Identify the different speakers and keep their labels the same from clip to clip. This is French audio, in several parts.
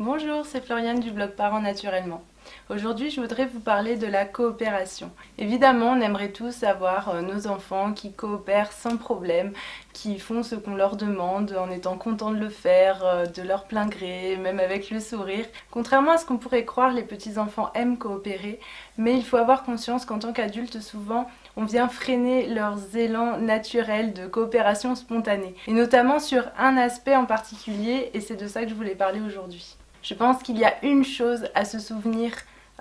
Speaker 1: Bonjour, c'est Floriane du blog Parents Naturellement. Aujourd'hui, je voudrais vous parler de la coopération. Évidemment, on aimerait tous avoir nos enfants qui coopèrent sans problème, qui font ce qu'on leur demande en étant contents de le faire, de leur plein gré, même avec le sourire. Contrairement à ce qu'on pourrait croire, les petits-enfants aiment coopérer, mais il faut avoir conscience qu'en tant qu'adulte, souvent, on vient freiner leurs élans naturels de coopération spontanée. Et notamment sur un aspect en particulier, et c'est de ça que je voulais parler aujourd'hui. Je pense qu'il y a une chose à se souvenir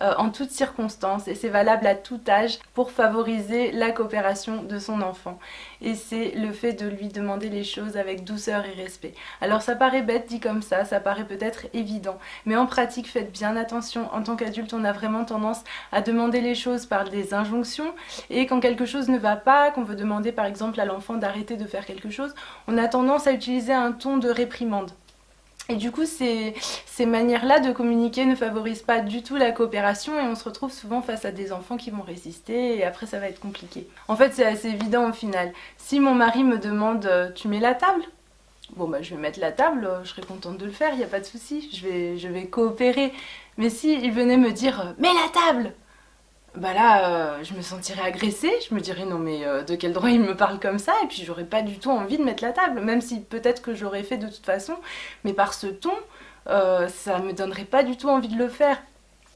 Speaker 1: en toutes circonstances, et c'est valable à tout âge, pour favoriser la coopération de son enfant. Et c'est le fait de lui demander les choses avec douceur et respect. Alors ça paraît bête dit comme ça paraît peut-être évident, mais en pratique faites bien attention. En tant qu'adulte, on a vraiment tendance à demander les choses par des injonctions, et quand quelque chose ne va pas, qu'on veut demander par exemple à l'enfant d'arrêter de faire quelque chose, on a tendance à utiliser un ton de réprimande. Et du coup, ces manières-là de communiquer ne favorisent pas du tout la coopération et on se retrouve souvent face à des enfants qui vont résister et après ça va être compliqué. En fait, c'est assez évident au final. Si mon mari me demande « tu mets la table ?» Bon bah je vais mettre la table, je serai contente de le faire, il n'y a pas de souci, je vais coopérer. Mais si il venait me dire « mets la table !» bah là, je me sentirais agressée, je me dirais non mais de quel droit il me parle comme ça, et puis j'aurais pas du tout envie de mettre la table, même si peut-être que j'aurais fait de toute façon, mais par ce ton, ça me donnerait pas du tout envie de le faire.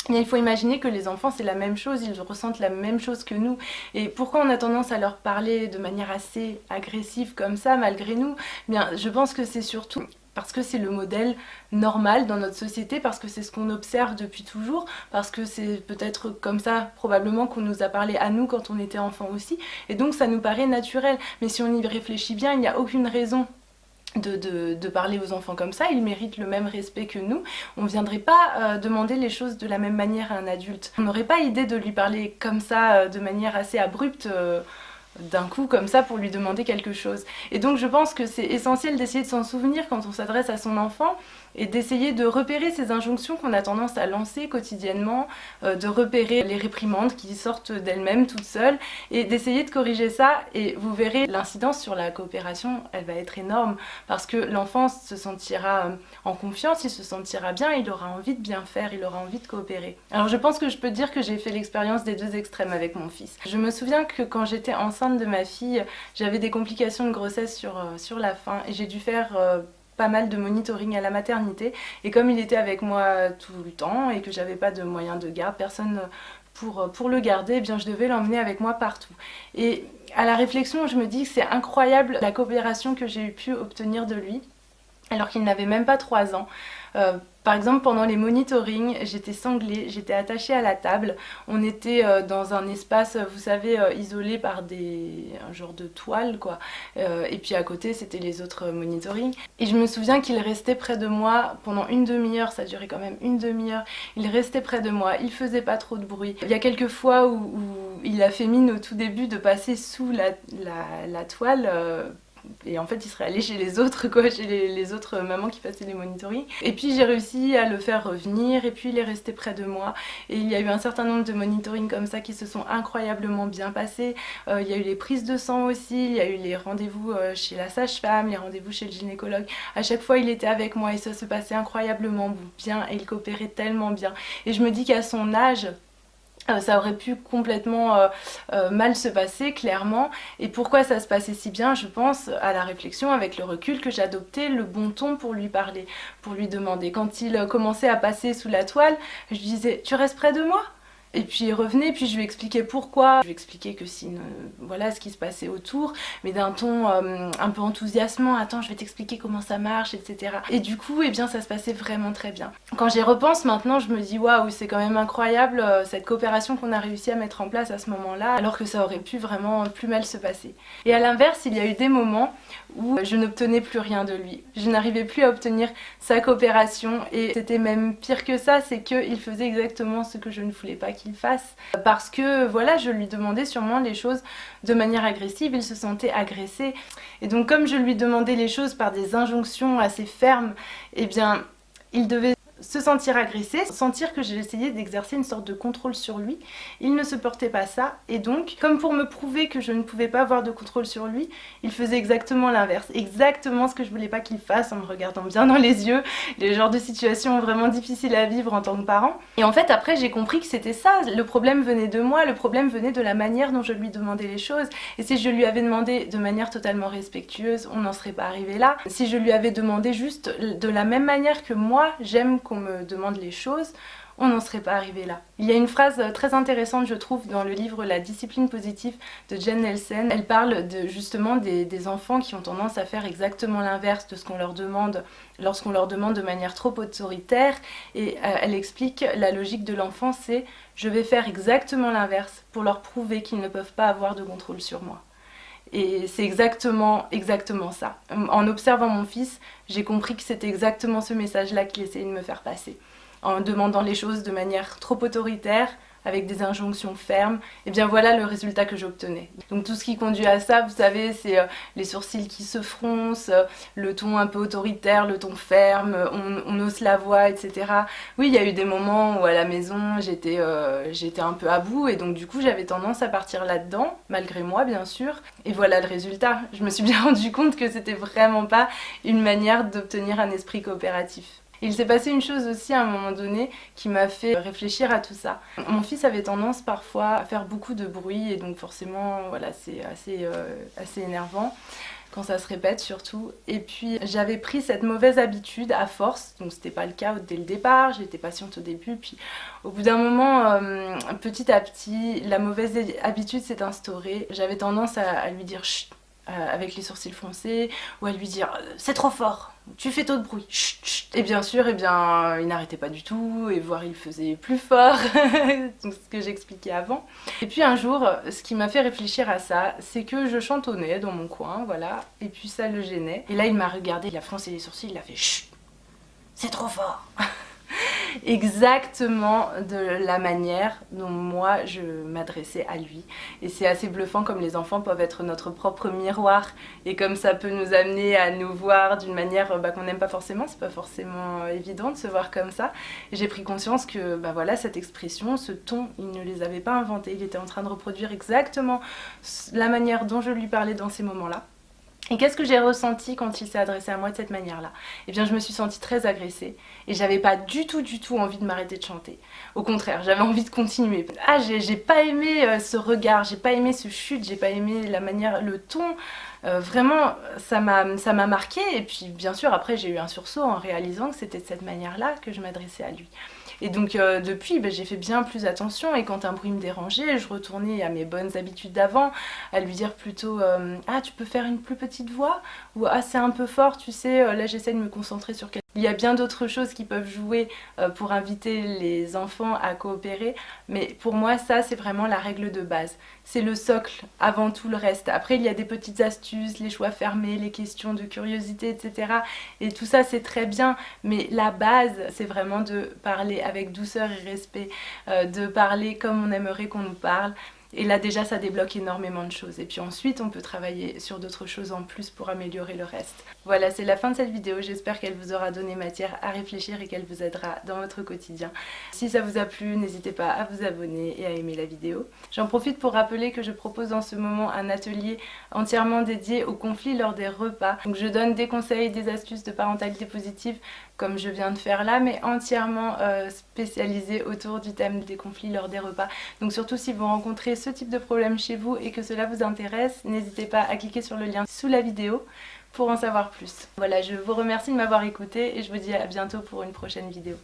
Speaker 1: Et il faut imaginer que les enfants c'est la même chose, ils ressentent la même chose que nous. Et pourquoi on a tendance à leur parler de manière assez agressive comme ça malgré nous? Bien, je pense que c'est surtout parce que c'est le modèle normal dans notre société, parce que c'est ce qu'on observe depuis toujours, parce que c'est peut-être comme ça probablement qu'on nous a parlé à nous quand on était enfant aussi, et donc ça nous paraît naturel. Mais si on y réfléchit bien, il n'y a aucune raison de parler aux enfants comme ça, ils méritent le même respect que nous. On ne viendrait pas demander les choses de la même manière à un adulte. On n'aurait pas idée de lui parler comme ça, de manière assez abrupte, d'un coup comme ça pour lui demander quelque chose. Et donc je pense que c'est essentiel d'essayer de s'en souvenir quand on s'adresse à son enfant et d'essayer de repérer ces injonctions qu'on a tendance à lancer quotidiennement, de repérer les réprimandes qui sortent d'elles-mêmes toutes seules et d'essayer de corriger ça, et vous verrez l'incidence sur la coopération, elle va être énorme parce que l'enfant se sentira en confiance, il se sentira bien, il aura envie de bien faire, il aura envie de coopérer. Alors je pense que je peux dire que j'ai fait l'expérience des deux extrêmes avec mon fils. Je me souviens que quand j'étais enceinte de ma fille, j'avais des complications de grossesse sur la fin et j'ai dû faire pas mal de monitoring à la maternité, et comme il était avec moi tout le temps et que j'avais pas de moyen de garde, personne pour le garder, eh bien je devais l'emmener avec moi partout. Et à la réflexion, je me dis que c'est incroyable la coopération que j'ai pu obtenir de lui alors qu'il n'avait même pas 3 ans. Par exemple, pendant les monitorings, j'étais sanglée, j'étais attachée à la table. On était dans un espace, vous savez, isolé par un genre de toile, quoi. Et puis à côté, c'était les autres monitorings. Et je me souviens qu'il restait près de moi pendant une demi-heure, ça durait quand même une demi-heure. Il restait près de moi, il faisait pas trop de bruit. Il y a quelques fois où il a fait mine au tout début de passer sous la toile, et en fait il serait allé chez les autres, quoi, chez les autres mamans qui passaient les monitorings. Et puis j'ai réussi à le faire revenir, et puis il est resté près de moi. Et il y a eu un certain nombre de monitorings comme ça qui se sont incroyablement bien passés. Il y a eu les prises de sang aussi, il y a eu les rendez-vous chez la sage-femme, les rendez-vous chez le gynécologue. À chaque fois il était avec moi et ça se passait incroyablement bien et il coopérait tellement bien. Et je me dis qu'à son âge, ça aurait pu complètement mal se passer, clairement. Et pourquoi ça se passait si bien? Je pense à la réflexion avec le recul que j'adoptais le bon ton pour lui parler, pour lui demander. Quand il commençait à passer sous la toile, je lui disais « tu restes près de moi ?» Et puis il revenait, puis je lui expliquais pourquoi. Je lui expliquais que voilà ce qui se passait autour, mais d'un ton un peu enthousiasmant. Attends, je vais t'expliquer comment ça marche, etc. Et du coup, eh bien, ça se passait vraiment très bien. Quand j'y repense maintenant, je me dis waouh, c'est quand même incroyable cette coopération qu'on a réussi à mettre en place à ce moment-là, alors que ça aurait pu vraiment plus mal se passer. Et à l'inverse, il y a eu des moments où je n'obtenais plus rien de lui. Je n'arrivais plus à obtenir sa coopération, et c'était même pire que ça, c'est qu'il faisait exactement ce que je ne voulais pas qu'il fasse. Parce que voilà, je lui demandais sûrement les choses de manière agressive, il se sentait agressé. Et donc comme je lui demandais les choses par des injonctions assez fermes, eh bien il devait se sentir agressé, sentir que j'essayais d'exercer une sorte de contrôle sur lui. Il ne supportait pas ça et donc, comme pour me prouver que je ne pouvais pas avoir de contrôle sur lui, il faisait exactement l'inverse, exactement ce que je voulais pas qu'il fasse en me regardant bien dans les yeux, les genres de situations vraiment difficiles à vivre en tant que parent. Et en fait après j'ai compris que c'était ça, le problème venait de moi, le problème venait de la manière dont je lui demandais les choses. Et si je lui avais demandé de manière totalement respectueuse, on n'en serait pas arrivé là. Si je lui avais demandé juste de la même manière que moi j'aime qu'on me demande les choses, on n'en serait pas arrivé là. Il y a une phrase très intéressante je trouve dans le livre La discipline positive de Jen Nelson. Elle parle justement des enfants qui ont tendance à faire exactement l'inverse de ce qu'on leur demande lorsqu'on leur demande de manière trop autoritaire, et elle explique la logique de l'enfant, c'est je vais faire exactement l'inverse pour leur prouver qu'ils ne peuvent pas avoir de contrôle sur moi. Et c'est exactement ça. En observant mon fils, j'ai compris que c'était exactement ce message-là qu'il essayait de me faire passer. En demandant les choses de manière trop autoritaire, avec des injonctions fermes, et bien voilà le résultat que j'obtenais. Donc tout ce qui conduit à ça, vous savez, c'est les sourcils qui se froncent, le ton un peu autoritaire, le ton ferme, on hausse la voix, etc. Oui, il y a eu des moments où à la maison j'étais un peu à bout, et donc du coup j'avais tendance à partir là-dedans, malgré moi bien sûr, et voilà le résultat. Je me suis bien rendu compte que c'était vraiment pas une manière d'obtenir un esprit coopératif. Il s'est passé une chose aussi à un moment donné qui m'a fait réfléchir à tout ça. Mon fils avait tendance parfois à faire beaucoup de bruit et donc forcément voilà, c'est assez énervant quand ça se répète surtout. Et puis j'avais pris cette mauvaise habitude à force, donc c'était pas le cas dès le départ, j'étais patiente au début, puis au bout d'un moment, petit à petit, la mauvaise habitude s'est instaurée. J'avais tendance à lui dire chut, avec les sourcils froncés, ou à lui dire c'est trop fort, tu fais trop de bruit, chut, chut. Et bien sûr, il n'arrêtait pas du tout, et voire il faisait plus fort, donc ce que j'expliquais avant. Et puis un jour, ce qui m'a fait réfléchir à ça, c'est que je chantonnais dans mon coin, voilà, et puis ça le gênait. Et là il m'a regardé, il a froncé les sourcils, il a fait chut, c'est trop fort. Exactement de la manière dont moi je m'adressais à lui. Et c'est assez bluffant comme les enfants peuvent être notre propre miroir et comme ça peut nous amener à nous voir d'une manière qu'on n'aime pas forcément. C'est pas forcément évident de se voir comme ça. Et j'ai pris conscience que voilà, cette expression, ce ton, il ne les avait pas inventés. Il était en train de reproduire exactement la manière dont je lui parlais dans ces moments-là. Et qu'est-ce que j'ai ressenti quand il s'est adressé à moi de cette manière-là? Eh bien je me suis sentie très agressée et j'avais pas du tout envie de m'arrêter de chanter. Au contraire, j'avais envie de continuer. Ah, j'ai pas aimé ce regard, j'ai pas aimé ce chute, j'ai pas aimé la manière, le ton. Vraiment, ça m'a marqué. Et puis bien sûr après j'ai eu un sursaut en réalisant que c'était de cette manière-là que je m'adressais à lui. Et donc depuis, j'ai fait bien plus attention et quand un bruit me dérangeait, je retournais à mes bonnes habitudes d'avant, à lui dire plutôt ah, tu peux faire une plus petite voix, ou ah, c'est un peu fort, tu sais, là j'essaie de me concentrer sur quelque chose. Il y a bien d'autres choses qui peuvent jouer pour inviter les enfants à coopérer, mais pour moi ça c'est vraiment la règle de base. C'est le socle avant tout le reste. Après il y a des petites astuces, les choix fermés, les questions de curiosité, etc. Et tout ça c'est très bien, mais la base c'est vraiment de parler avec douceur et respect, de parler comme on aimerait qu'on nous parle. Et là déjà ça débloque énormément de choses. Et puis ensuite on peut travailler sur d'autres choses en plus pour améliorer le reste. Voilà, c'est la fin de cette vidéo. J'espère qu'elle vous aura donné matière à réfléchir et qu'elle vous aidera dans votre quotidien. Si ça vous a plu, n'hésitez pas à vous abonner et à aimer la vidéo. J'en profite pour rappeler que je propose en ce moment un atelier entièrement dédié aux conflits lors des repas. Donc je donne des conseils, des astuces de parentalité positive comme je viens de faire là, mais entièrement spécialisé autour du thème des conflits lors des repas. Donc surtout si vous rencontrez ce type de problème chez vous et que cela vous intéresse, n'hésitez pas à cliquer sur le lien sous la vidéo pour en savoir plus. Voilà, je vous remercie de m'avoir écouté et je vous dis à bientôt pour une prochaine vidéo.